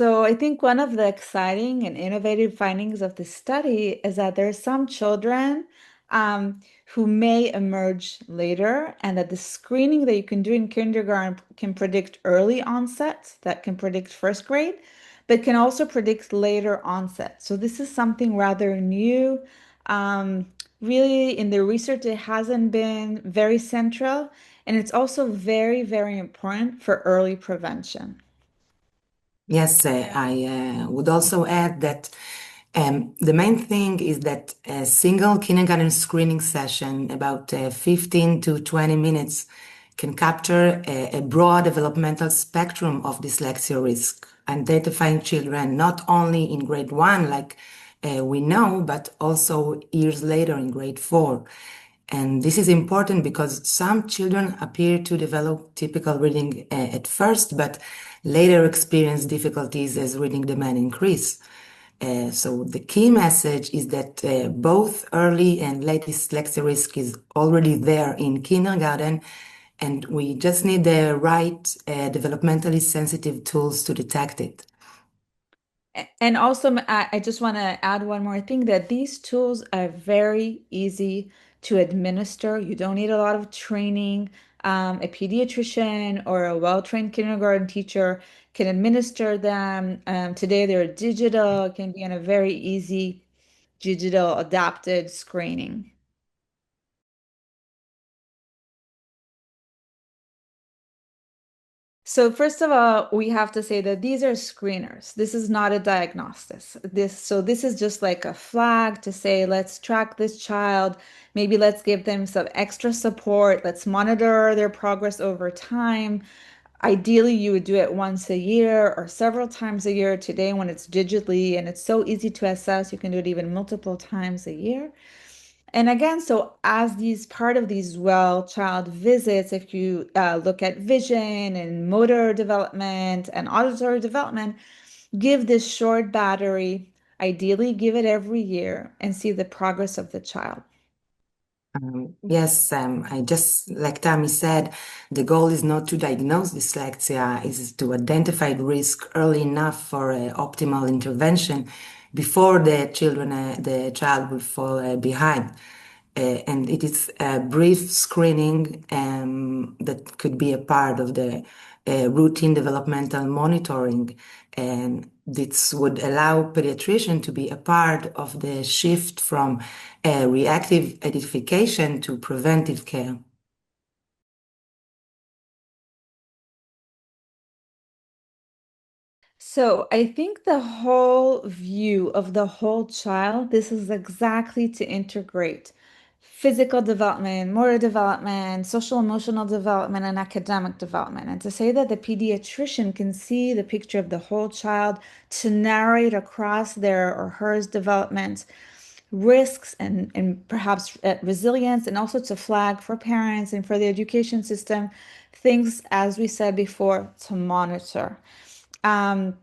So I think one of the exciting and innovative findings of this study is that there are some children um, who may emerge later, and that the screening that you can do in kindergarten can predict early onset, that can predict first grade, but can also predict later onset. So this is something rather new. Um, Really, in the research, it hasn't been very central, and it's also very, very important for early prevention. Yes, I would also add that the main thing is that a single kindergarten screening session, about 15 to 20 minutes, can capture a broad developmental spectrum of dyslexia risk, identifying children not only in grade one, like we know, but also years later in grade four. And this is important because some children appear to develop typical reading at first, but later experience difficulties as reading demand increase. So the key message is that both early and late dyslexia risk is already there in kindergarten, and we just need the right developmentally sensitive tools to detect it. And also, I just want to add one more thing that these tools are very easy to administer. You don't need a lot of training. A pediatrician or a well-trained kindergarten teacher can administer them. Today, they're digital, can be in a very easy digital adapted screening. So first of all, we have to say that these are screeners. This is not a diagnosis. This is just like a flag to say, let's track this child. Maybe let's give them some extra support. Let's monitor their progress over time. Ideally, you would do it once a year or several times a year. Today, when it's digitally and it's so easy to assess, you can do it even multiple times a year. And again, so as these part of these well child visits, if you look at vision and motor development and auditory development, give this short battery, ideally give it every year and see the progress of the child. Yes, I just, like Tami said, the goal is not to diagnose dyslexia, is to identify the risk early enough for optimal intervention before the child will fall behind. And it is a brief screening that could be a part of the routine developmental monitoring. And this would allow pediatrician to be a part of the shift from reactive identification to preventive care. So I think the whole view of the whole child, this is exactly to integrate physical development, motor development, social emotional development, and academic development. And to say that the pediatrician can see the picture of the whole child to narrate across their or hers development risks and perhaps resilience, and also to flag for parents and for the education system things, as we said before, to monitor. Um,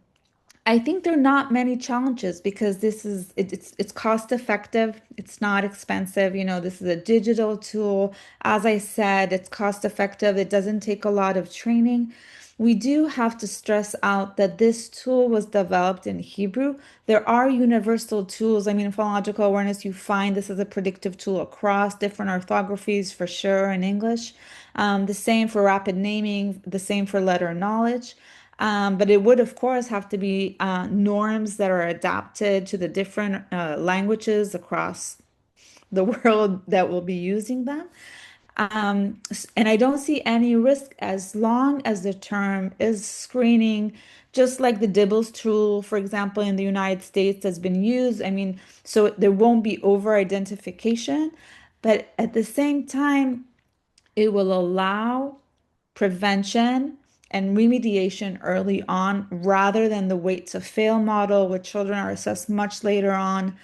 I think there are not many challenges because it's cost effective. It's not expensive. You know, this is a digital tool. As I said, it's cost effective. It doesn't take a lot of training. We do have to stress out that this tool was developed in Hebrew. There are universal tools. I mean, in phonological awareness, you find this as a predictive tool across different orthographies for sure in English. The same for rapid naming, the same for letter knowledge. But it would, of course, have to be norms that are adapted to the different languages across the world that will be using them. And I don't see any risk as long as the term is screening, just like the Dibbles tool, for example, in the United States has been used. I mean, so there won't be over-identification, but at the same time, it will allow prevention and remediation early on rather than the wait to fail model where children are assessed much later on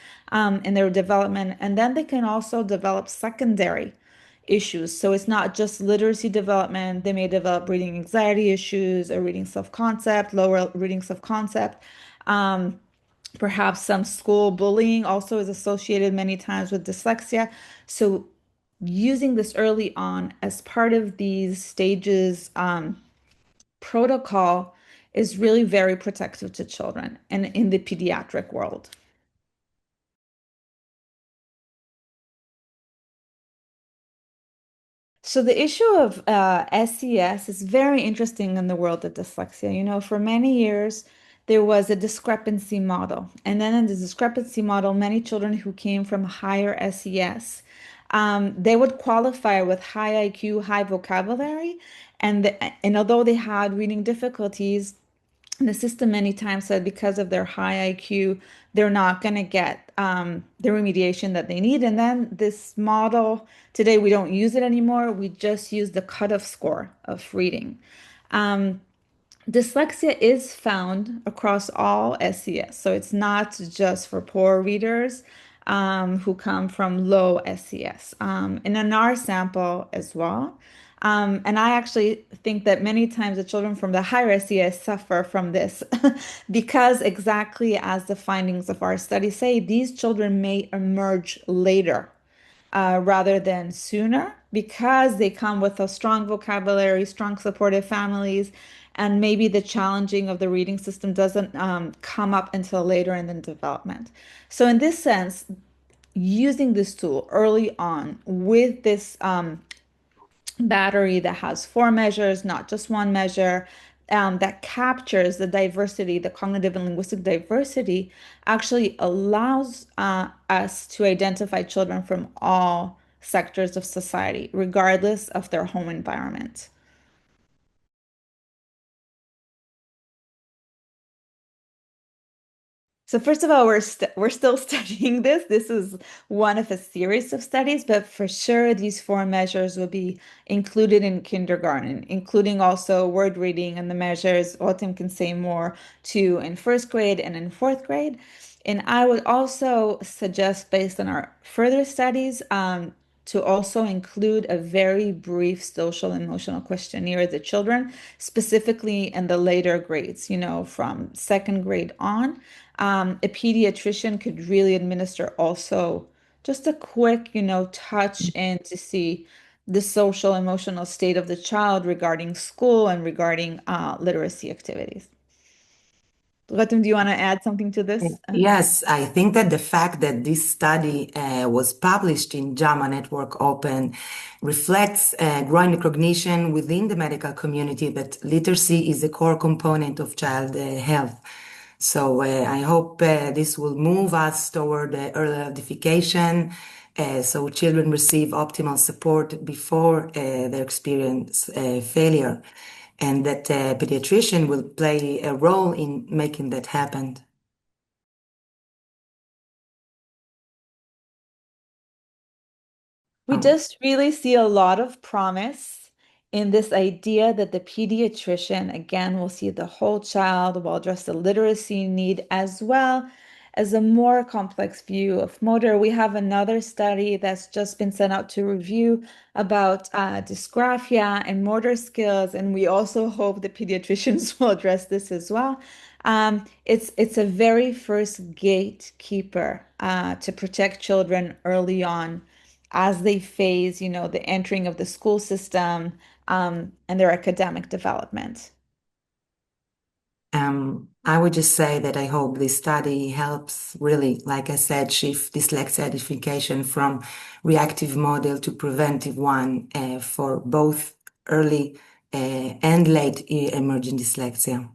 in their development. And then they can also develop secondary issues. So it's not just literacy development. They may develop reading anxiety issues or reading self-concept, lower reading self-concept. Um, Perhaps some school bullying also is associated many times with dyslexia. So using this early on as part of these stages protocol is really very protective to children and in the pediatric world. So the issue of SES is very interesting in the world of dyslexia. You know, for many years there was a discrepancy model, and then in the discrepancy model, many children who came from higher SES, they would qualify with high IQ, high vocabulary, and although they had reading difficulties, the system many times said because of their high IQ, they're not going to get the remediation that they need. And then this model, today we don't use it anymore. We just use the cutoff score of reading. Um, Dyslexia is found across all SES, so it's not just for poor readers who come from low SES. And in our sample as well. And I actually think that many times the children from the higher SES suffer from this because exactly as the findings of our study say, these children may emerge later rather than sooner because they come with a strong vocabulary, strong supportive families, and maybe the challenging of the reading system doesn't come up until later in the development. So, in this sense, using this tool early on with this battery that has four measures, not just one measure, that captures the diversity, the cognitive and linguistic diversity, actually allows us to identify children from all sectors of society, regardless of their home environment. So first of all, we're still studying this. This is one of a series of studies, but for sure these four measures will be included in kindergarten, including also word reading and the measures Rotem can say more to in first grade and in fourth grade. And I would also suggest, based on our further studies, to also include a very brief social emotional questionnaire of the children, specifically in the later grades, you know, from second grade on. A pediatrician could really administer also just a quick, you know, touch in to see the social emotional state of the child regarding school and regarding literacy activities. Rotem, do you want to add something to this? Yes, I think that the fact that this study was published in JAMA Network Open reflects growing recognition within the medical community that literacy is a core component of child health. So I hope this will move us toward early identification so children receive optimal support before they experience failure, and that pediatrician will play a role in making that happen. We just really see a lot of promise in this idea that the pediatrician, again, will see the whole child, will address the literacy need as well as a more complex view of motor. We have another study that's just been sent out to review about dysgraphia and motor skills, and we also hope the pediatricians will address this as well. It's a very first gatekeeper to protect children early on as they phase, you know, the entering of the school system, and their academic development. I would just say that I hope this study helps really, like I said, shift dyslexia identification from reactive model to preventive one for both early and late emerging dyslexia.